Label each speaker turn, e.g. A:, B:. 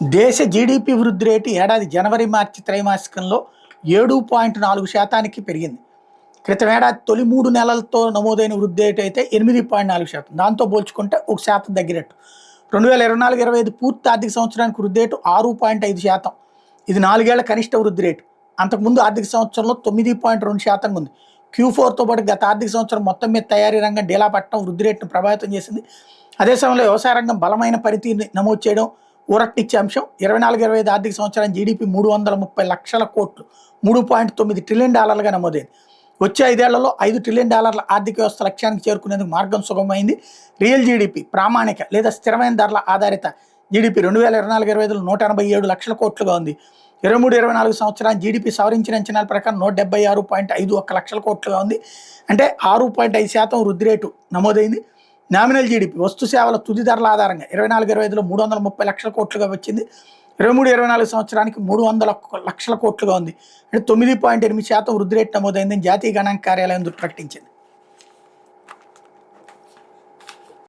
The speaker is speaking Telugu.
A: దేశ జీడీపీ వృద్ధి రేటు ఏడాది జనవరి మార్చి త్రైమాసికంలో 7.4% పెరిగింది. క్రితం ఏడాది తొలి 3 నెలలతో నమోదైన వృద్ధి రేటు అయితే 8.4%. దాంతో పోల్చుకుంటే 1% తగ్గినట్టు. 2024-25 పూర్తి ఆర్థిక సంవత్సరానికి వృద్ధి రేటు 6.5%. ఇది 4 ఏళ్ల కనిష్ట వృద్ధి రేటు. అంతకుముందు ఆర్థిక సంవత్సరంలో 9.2% ఉంది. Q4తో పాటు గత ఆర్థిక సంవత్సరం మొత్తం మీద తయారీ రంగం డీలా పట్టడం వృద్ధి రేటును ప్రభావితం చేసింది. అదే సమయంలో వ్యవసాయ రంగం బలమైన పరిధిని నమోదు చేయడం ఊరటనిచ్చే అంశం. 24-25 ఆర్థిక సంవత్సరం జీడీపీ 330 లక్షల కోట్లు, $3.9 ట్రిలియన్ నమోదైంది. వచ్చే 5 ఏళ్లలో $5 ట్రిలియన్ ఆర్థిక వ్యవస్థ లక్ష్యానికి చేరుకునేందుకు మార్గం సుగమమైంది. రియల్ జీడీపీ, ప్రామాణిక లేదా స్థిరమైన ధరల ఆధారిత జీడీపీ 2024-25లో 187 లక్షల కోట్లుగా ఉంది. 23-24 సంవత్సరానికి జీడీపీ సవరించిన అంచనాల ప్రకారం 176.51 లక్షల కోట్లుగా ఉంది. అంటే 6.5% వృద్ధి రేటు నమోదైంది. నామినల్ జీడీపీ వస్తు సేవల తుది ధరల ఆధారంగా 24-25లో 330 లక్షల కోట్లుగా వచ్చింది. 23-24 సంవత్సరానికి 300 లక్షల కోట్లుగా ఉంది. అంటే 9.8% వృద్ధి రేటు నమోదైందని జాతీయ గణాంక కార్యాలయం ప్రకటించింది.